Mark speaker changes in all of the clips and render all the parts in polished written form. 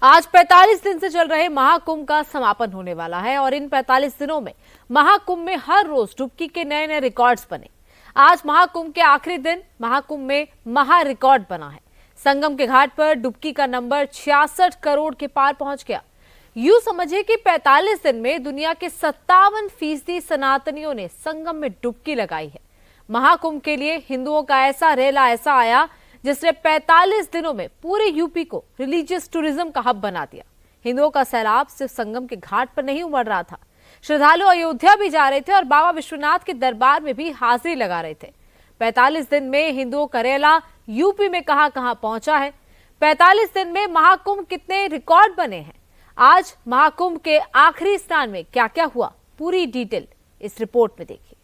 Speaker 1: आज 45 दिन से चल रहे महाकुंभ का समापन होने वाला है और इन 45 दिनों में महाकुंभ में हर रोज डुबकी के नए नए रिकॉर्ड्स बने। आज महाकुंभ के आखिरी दिन महाकुंभ में महा रिकॉर्ड बना है। संगम के घाट पर डुबकी का नंबर 66 करोड़ के पार पहुंच गया। यूं समझिए कि 45 दिन में दुनिया के 57% सनातनियों ने संगम में डुबकी लगाई है। महाकुंभ के लिए हिंदुओं का ऐसा रेला ऐसा आया जिसने 45 दिनों में पूरे यूपी को रिलीजियस टूरिज्म का हब बना दिया। हिंदुओं का सैलाब सिर्फ संगम के घाट पर नहीं उमड़ रहा था, श्रद्धालु अयोध्या भी जा रहे थे और बाबा विश्वनाथ के दरबार में भी हाजिरी लगा रहे थे। 45 दिन में हिंदुओं का रेला यूपी में कहां पहुंचा है, 45 दिन में महाकुंभ कितने रिकॉर्ड बने हैं, आज महाकुंभ के आखिरी स्नान में क्या क्या हुआ, पूरी डिटेल इस रिपोर्ट में देखिए।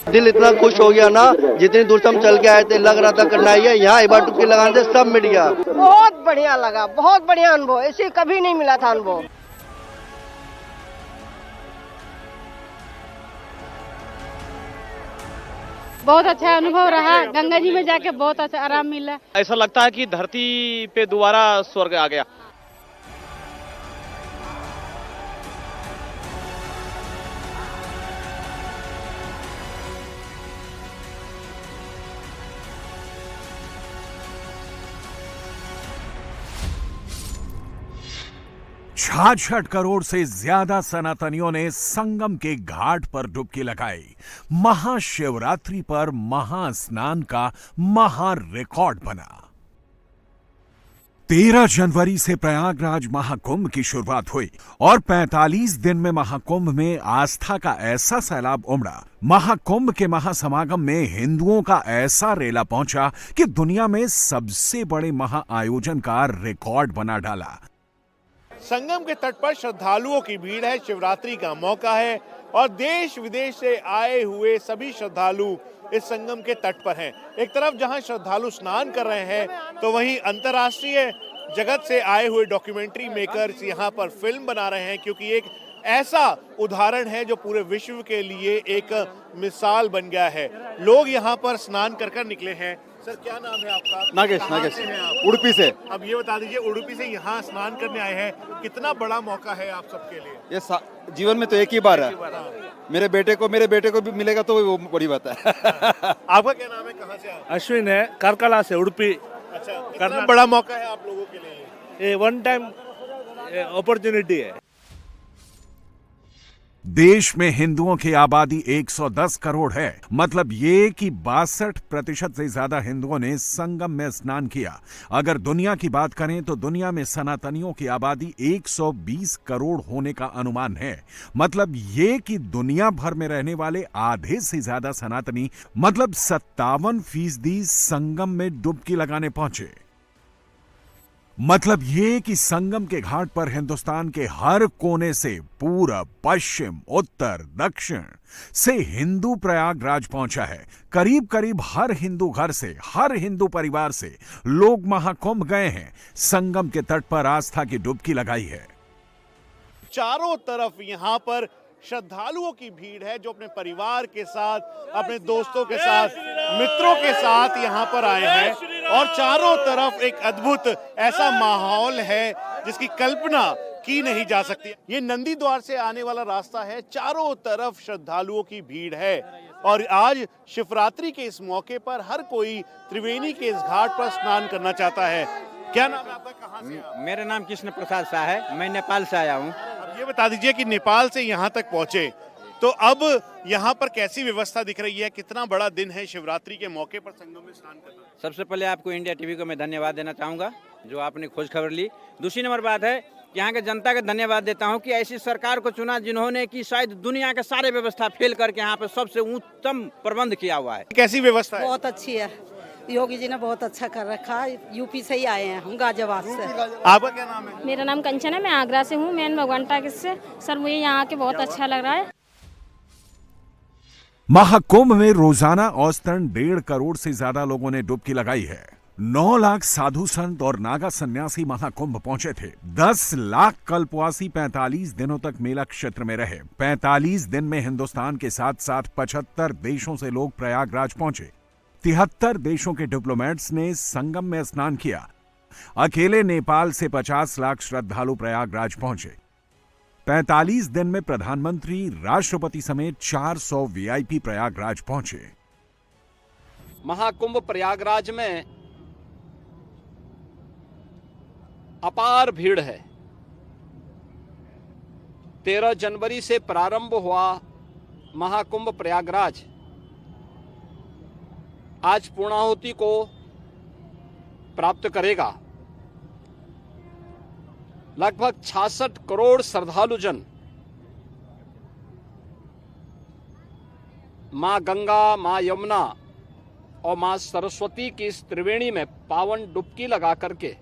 Speaker 2: दिल इतना खुश हो गया ना, जितनी दूर से हम चल के आए थे लग रहा था करना ही है, यहाँ एक बार डुबकी लगाने से सब मिट गया।
Speaker 3: बहुत बढ़िया लगा, बहुत बढ़िया अनुभव, ऐसे कभी नहीं मिला था अनुभव।
Speaker 4: बहुत अच्छा अनुभव रहा, गंगा जी में जाके बहुत अच्छा आराम मिला।
Speaker 5: ऐसा लगता है कि धरती पे दोबारा स्वर्ग आ गया।
Speaker 6: छाछठ करोड़ से ज्यादा सनातनियों ने संगम के घाट पर डुबकी लगाई। महाशिवरात्रि पर महास्नान का महा रिकॉर्ड बना। 13 जनवरी से प्रयागराज महाकुंभ की शुरुआत हुई और 45 दिन में महाकुंभ में आस्था का ऐसा सैलाब उमड़ा। महाकुंभ के महासमागम में हिंदुओं का ऐसा रेला पहुंचा कि दुनिया में सबसे बड़े महाआयोजन का रिकॉर्ड बना डाला।
Speaker 7: संगम के तट पर श्रद्धालुओं की भीड़ है। शिवरात्रि का मौका है और देश विदेश से आए हुए सभी श्रद्धालु इस संगम के तट पर हैं। एक तरफ जहां श्रद्धालु स्नान कर रहे हैं तो वहीं अंतर्राष्ट्रीय जगत से आए हुए डॉक्यूमेंट्री मेकर्स यहां पर फिल्म बना रहे हैं, क्योंकि एक ऐसा उदाहरण है जो पूरे विश्व के लिए एक मिसाल बन गया है। लोग यहां पर स्नान कर कर निकले हैं। सर, क्या नाम है आपका?
Speaker 8: नागेश, उडुपी से।
Speaker 7: अब ये बता दीजिए, उडुपी से यहाँ स्नान करने आए हैं, कितना बड़ा मौका है आप सबके लिए?
Speaker 8: ये जीवन में तो एक ही बार है। मेरे बेटे को भी मिलेगा तो वो बड़ी बात है।
Speaker 7: आपका क्या नाम है, कहाँ से आप?
Speaker 9: अश्विन है, करकला से, उडुपी।
Speaker 7: अच्छा, कितना बड़ा मौका है आप लोगों के लिए?
Speaker 9: ये वन टाइम अपॉर्चुनिटी है।
Speaker 6: देश में हिंदुओं की आबादी 110 करोड़ है, मतलब ये कि 62% से ज्यादा हिंदुओं ने संगम में स्नान किया। अगर दुनिया की बात करें तो दुनिया में सनातनियों की आबादी 120 करोड़ होने का अनुमान है। मतलब ये कि दुनिया भर में रहने वाले आधे से ज्यादा सनातनी, मतलब 57% संगम में डुबकी लगाने पहुंचे। मतलब ये कि संगम के घाट पर हिंदुस्तान के हर कोने से, पूरब, पश्चिम, उत्तर, दक्षिण से हिंदू प्रयागराज पहुंचा है। करीब करीब हर हिंदू घर से, हर हिंदू परिवार से लोग महाकुंभ गए हैं, संगम के तट पर आस्था की डुबकी लगाई है।
Speaker 7: चारों तरफ यहाँ पर श्रद्धालुओं की भीड़ है जो अपने परिवार के साथ, अपने दोस्तों के साथ, मित्रों के साथ यहाँ पर आए हैं और चारों तरफ एक अद्भुत ऐसा माहौल है जिसकी कल्पना की नहीं जा सकती। ये नंदी द्वार से आने वाला रास्ता है, चारों तरफ श्रद्धालुओं की भीड़ है और आज शिवरात्रि के इस मौके पर हर कोई त्रिवेणी के इस घाट पर स्नान करना चाहता है। क्या नाम है आपका, कहाँ से?
Speaker 10: मेरा नाम कृष्ण प्रसाद शाह है, मैं नेपाल से आया हूँ।
Speaker 7: ये बता दीजिए कि नेपाल से यहाँ तक पहुँचे तो अब यहाँ पर कैसी व्यवस्था दिख रही है? कितना बड़ा दिन है शिवरात्रि के मौके पर संगम में स्नान करना?
Speaker 10: सबसे पहले आपको इंडिया टीवी को मैं धन्यवाद देना चाहूँगा जो आपने खोज खबर ली। दूसरी नंबर बात है कि यहाँ के जनता का धन्यवाद देता हूँ कि ऐसी सरकार को चुना जिन्होंने कि शायद दुनिया के सारे व्यवस्था फेल करके यहाँ पे सबसे उत्तम प्रबंध किया हुआ है।
Speaker 7: कैसी व्यवस्था है?
Speaker 3: बहुत अच्छी है, योगी जी ने बहुत अच्छा कर रखा है। यूपी से ही आए हैं हम, गाजियाबाद से।
Speaker 7: आपका क्या नाम है?
Speaker 4: मेरा नाम कंचन है, मैं आगरा से हूँ, मैं भगवान टाकिस से। सर, मुझे यहाँ आके बहुत अच्छा लग रहा है।
Speaker 6: महाकुंभ में रोजाना औसतन 1.5 करोड़ से ज्यादा लोगों ने डुबकी लगाई है। 9 लाख साधु संत और नागा सन्यासी महाकुंभ पहुंचे थे। 10 लाख कल्पवासी 45 दिनों तक मेला क्षेत्र में रहे। 45 दिन में हिंदुस्तान के साथ साथ 75 देशों से लोग प्रयागराज पहुंचे। 73 देशों के डिप्लोमेट्स ने संगम में स्नान किया। अकेले नेपाल से 50 लाख श्रद्धालु प्रयागराज पहुंचे। 45 दिन में प्रधानमंत्री, राष्ट्रपति समेत 400 वीआईपी प्रयागराज पहुंचे।
Speaker 11: महाकुंभ प्रयागराज में अपार भीड़ है। 13 जनवरी से प्रारंभ हुआ महाकुंभ प्रयागराज आज पूर्णाहुति को प्राप्त करेगा। लगभग 66 करोड़ श्रद्धालुजन मां गंगा, मां यमुना और मां सरस्वती की इस त्रिवेणी में पावन डुबकी लगा करके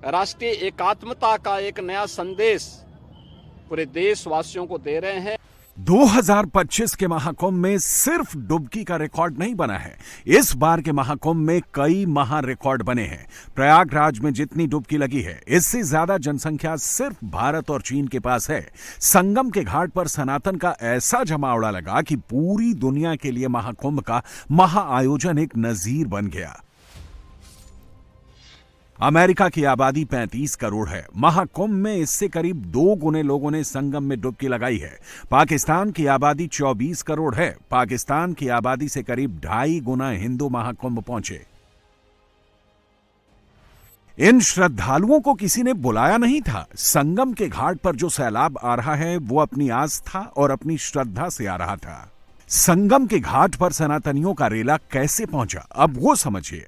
Speaker 11: राष्ट्रीय एकात्मता का एक नया संदेश पूरे देशवासियों को दे रहे हैं।
Speaker 6: 2025 के महाकुंभ में सिर्फ डुबकी का रिकॉर्ड नहीं बना है। इस बार के महाकुंभ में कई महा रिकॉर्ड बने हैं। प्रयागराज में जितनी डुबकी लगी है, इससे ज्यादा जनसंख्या सिर्फ भारत और चीन के पास है। संगम के घाट पर सनातन का ऐसा जमावड़ा लगा कि पूरी दुनिया के लिए महाकुंभ का महाआयोजन एक नजीर बन गया। अमेरिका की आबादी 35 करोड़ है। महाकुंभ में इससे करीब 2 गुने लोगों ने संगम में डुबकी लगाई है। पाकिस्तान की आबादी 24 करोड़ है। पाकिस्तान की आबादी से करीब 2.5 गुना हिंदू महाकुंभ पहुंचे। इन श्रद्धालुओं को किसी ने बुलाया नहीं था। संगम के घाट पर जो सैलाब आ रहा है, वो अपनी आस्था और अपनी श्रद्धा से आ रहा था। संगम के घाट पर सनातनियों का रेला कैसे पहुंचा, अब वो समझिए।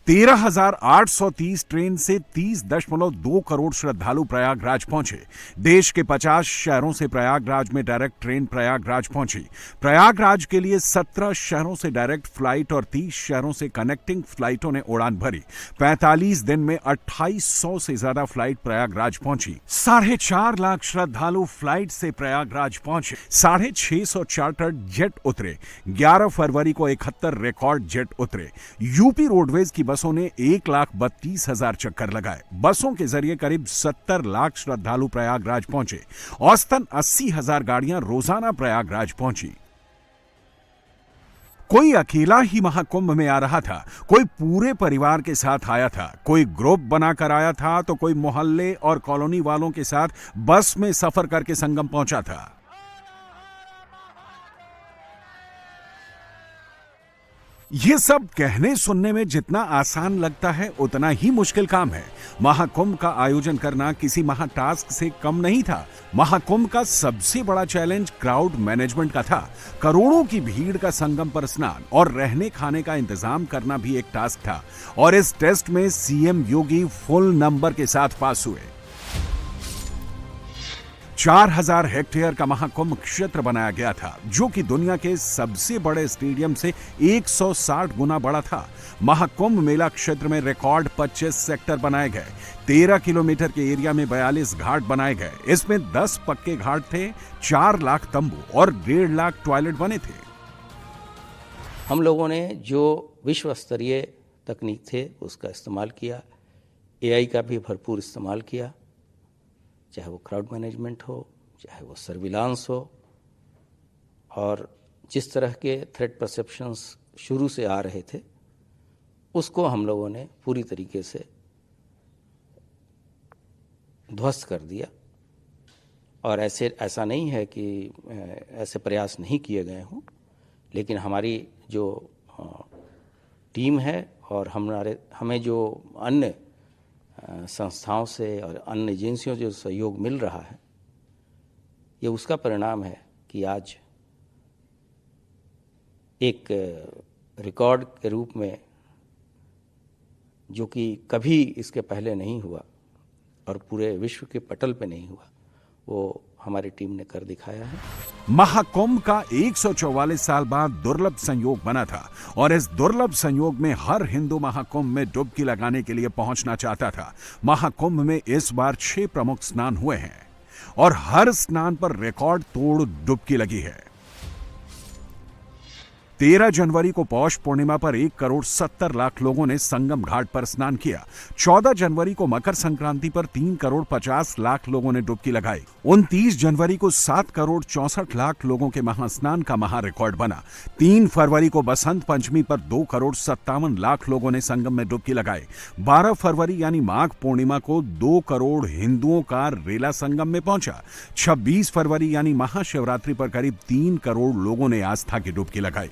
Speaker 6: 13,830 ट्रेन से 30.2 करोड़ श्रद्धालु प्रयागराज पहुंचे। देश के 50 शहरों से प्रयागराज में डायरेक्ट ट्रेन प्रयागराज पहुंची। प्रयागराज के लिए 17 शहरों से डायरेक्ट फ्लाइट और 30 शहरों से कनेक्टिंग फ्लाइटों ने उड़ान भरी। 45 दिन में 2800 से ज्यादा फ्लाइट प्रयागराज पहुंची। 4.5 लाख श्रद्धालु फ्लाइट से प्रयागराज पहुंचे। 650 चार्टर्ड जेट उतरे। 11 फरवरी को 71 रिकॉर्ड जेट उतरे। यूपी रोडवेज की बसों ने 1,32,000 चक्कर लगाए। बसों के जरिए करीब 70 लाख श्रद्धालु प्रयागराज पहुंचे। औसतन 80,000 गाड़ियां रोजाना प्रयागराज पहुंची। कोई अकेला ही महाकुंभ में आ रहा था, कोई पूरे परिवार के साथ आया था, कोई ग्रुप बनाकर आया था, तो कोई मोहल्ले और कॉलोनी वालों के साथ बस में सफर करके संगम पहुंचा था। ये सब कहने सुनने में जितना आसान लगता है, उतना ही मुश्किल काम है। महाकुंभ का आयोजन करना किसी महाटास्क से कम नहीं था। महाकुंभ का सबसे बड़ा चैलेंज क्राउड मैनेजमेंट का था। करोड़ों की भीड़ का संगम पर स्नान और रहने खाने का इंतजाम करना भी एक टास्क था, और इस टेस्ट में सीएम योगी फुल नंबर के साथ पास हुए। 4000 हेक्टेयर का महाकुंभ क्षेत्र बनाया गया था, जो कि दुनिया के सबसे बड़े स्टेडियम से 160 गुना बड़ा था। महाकुंभ मेला क्षेत्र में रिकॉर्ड 25 सेक्टर बनाए गए। 13 किलोमीटर के एरिया में 42 घाट बनाए गए। इसमें 10 पक्के घाट थे, 4 लाख तंबू और 1.5 लाख टॉयलेट बने थे।
Speaker 12: हम लोगों ने जो विश्व स्तरीय तकनीक थे उसका इस्तेमाल किया। एआई का भी भरपूर इस्तेमाल किया, चाहे वो क्राउड मैनेजमेंट हो, चाहे वो सर्विलांस हो, और जिस तरह के थ्रेट परसेप्शंस शुरू से आ रहे थे उसको हम लोगों ने पूरी तरीके से ध्वस्त कर दिया। और ऐसा नहीं है कि ऐसे प्रयास नहीं किए गए हों, लेकिन हमारी जो टीम है और हमें जो अन्य संस्थाओं से और अन्य एजेंसियों से जो सहयोग मिल रहा है, ये उसका परिणाम है कि आज एक रिकॉर्ड के रूप में, जो कि कभी इसके पहले नहीं हुआ और पूरे विश्व के पटल पे नहीं हुआ, वो हमारी टीम ने कर दिखाया है।
Speaker 6: महाकुंभ का 144 साल बाद दुर्लभ संयोग बना था, और इस दुर्लभ संयोग में हर हिंदू महाकुंभ में डुबकी लगाने के लिए पहुंचना चाहता था। महाकुंभ में इस बार 6 प्रमुख स्नान हुए हैं और हर स्नान पर रिकॉर्ड तोड़ डुबकी लगी है। 13 जनवरी को पौष पूर्णिमा पर 1,70,00,000 लोगों ने संगम घाट पर स्नान किया। 14 जनवरी को मकर संक्रांति पर 3,50,00,000 लोगों ने डुबकी लगाई। 29 जनवरी को 7,64,00,000 लोगों के महास्नान का महा रिकॉर्ड बना। 3 फरवरी को बसंत पंचमी पर 2,57,00,000 लोगों ने संगम में डुबकी लगाई। 12 फरवरी यानी माघ पूर्णिमा को 2 करोड़ हिंदुओं का रेला संगम में पहुंचा। 26 फरवरी यानी महाशिवरात्रि पर करीब 3 करोड़ लोगों ने आस्था की डुबकी लगाई।